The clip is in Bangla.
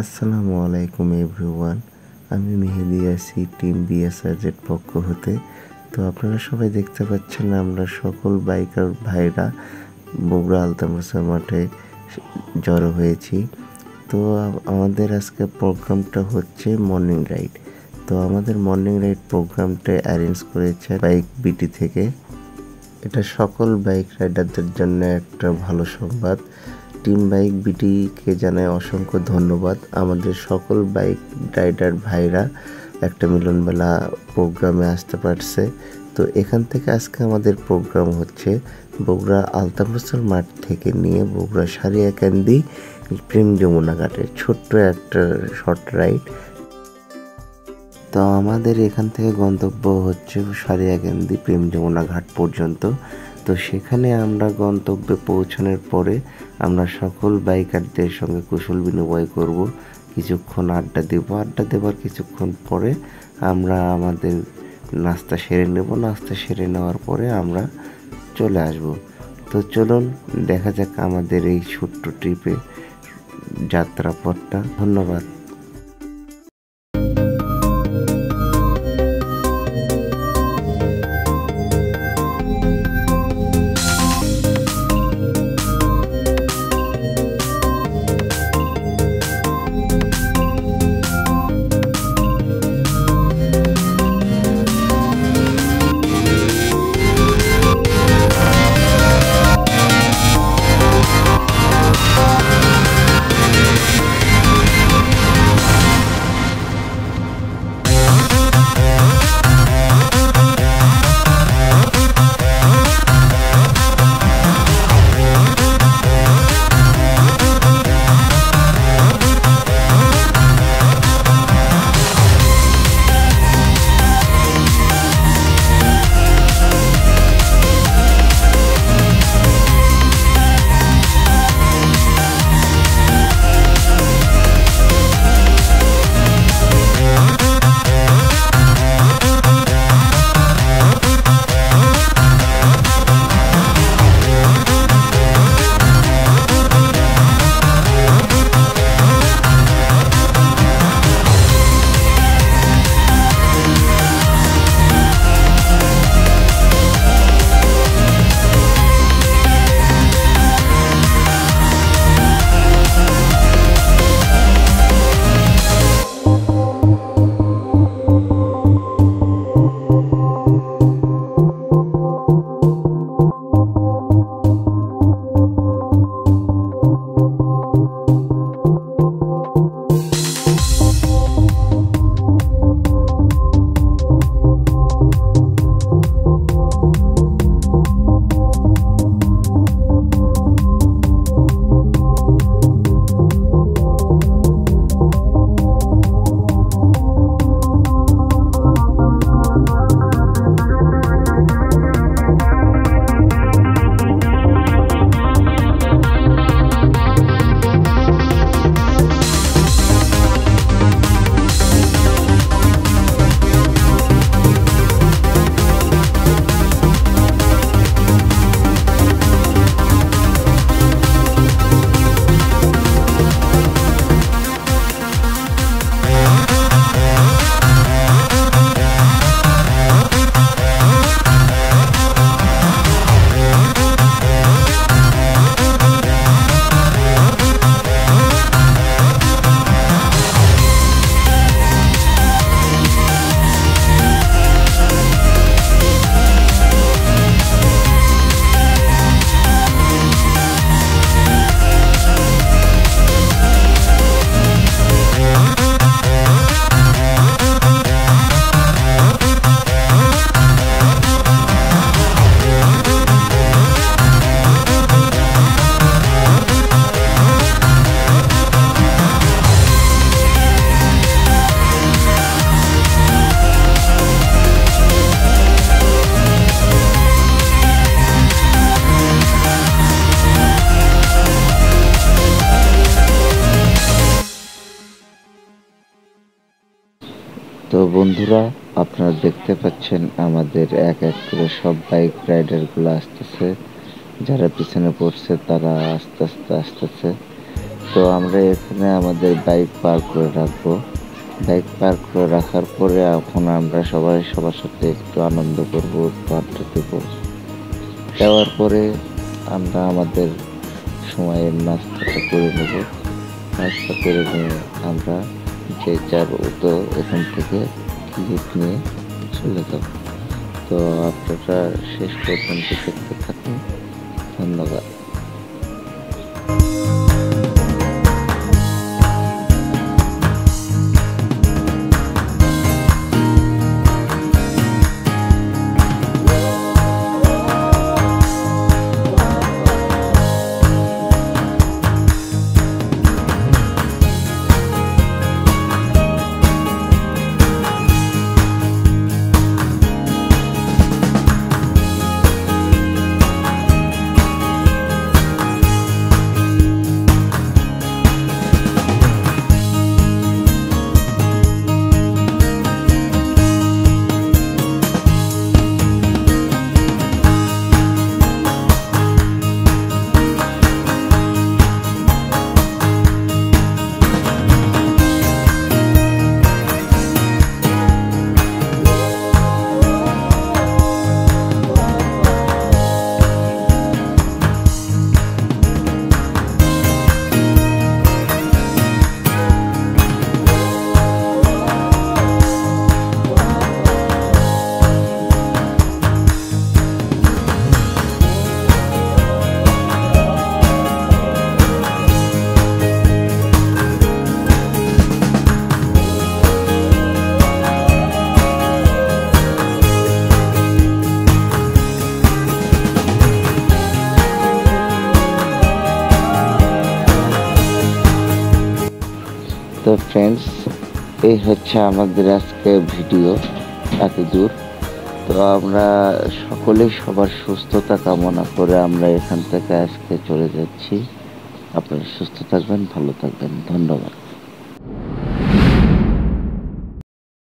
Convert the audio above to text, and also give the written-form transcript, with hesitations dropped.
আসসালামু আলাইকুম এভরিওয়ান। আমি মেহেদি আছি টিম বিএসআরজেড পক্ষ হতে। তো আপনারা সবাই দেখতে পাচ্ছেন আমরা সকল বাইকার ভাইরা বগুড়া আলতামসা মাঠে জড়ো হয়েছি। তো আমাদের আজকে প্রোগ্রামটা হচ্ছে মর্নিং রাইড। তো আমাদের মর্নিং রাইড প্রোগ্রামটা অ্যারেঞ্জ করেছে বাইক বিটি থেকে। এটা সকল বাইক রাইডারদের জন্য একটা ভালো সংবাদ। টিম বাইক বিটিকে জানাই অসংখ্য ধন্যবাদ। আমাদের সকল বাইক রাইডার ভাইরা একটা মিলনমেলা প্রোগ্রামে আসতে পারছে। তো এখান থেকে আজকে আমাদের প্রোগ্রাম হচ্ছে বগুড়া আলতামসা মাঠ থেকে নিয়ে বগুড়া সারিয়াকান্দি প্রেম যমুনা ঘাটের ছোট্ট একটা শর্ট রাইড। তো আমাদের এখান থেকে গন্তব্য হচ্ছে সারিয়াকান্দি প্রেম যমুনা ঘাট পর্যন্ত। তো সেখানে আমরা গন্তব্যে পৌঁছানোর পরে আমরা সকল বাইকারদের সঙ্গে কুশল বিনিময় করব, কিছুক্ষণ আড্ডা দেবার কিছুক্ষণ পরে আমরা আমাদের নাস্তা সেরে নেব। নাস্তা সেরে নেওয়ার পরে আমরা চলে আসব। তো চলুন দেখা যাক আমাদের এই ছোট্ট ট্রিপে যাত্রাপথটা। ধন্যবাদ। তো বন্ধুরা, আপনারা দেখতে পাচ্ছেন আমাদের এক এক করে সব বাইক রাইডারগুলো আসতেছে। যারা পিছনে পড়ছে তারা আস্তে আস্তে আসতেছে। তো আমরা এখানে আমাদের বাইক পার্ক করে রাখবো। বাইক পার্ক করে রাখার পরে এখন আমরা সবাই সবার সাথে একটু আনন্দ করবো, একটু আড্ডা দেবো। দেওয়ার পরে আমরা আমাদের সময়ের নাস্তাটা করে নেব। নাস্তা করে নিয়ে আমরা যে যার মতো এখান থেকে ক্লিপ নিয়ে চলে যাব। তো আপনারা শেষ পর্যন্ত দেখতে থাকুন। ধন্যবাদ। তো ফ্রেন্ডস, এই হচ্ছে আমাদের আজকে ভিডিও এত দূর। তো আমরা সকলেই সবার সুস্থতা কামনা করে আমরা এখান থেকে আজকে চলে যাচ্ছি। আপনারা সুস্থ থাকবেন, ভালো থাকবেন। ধন্যবাদ।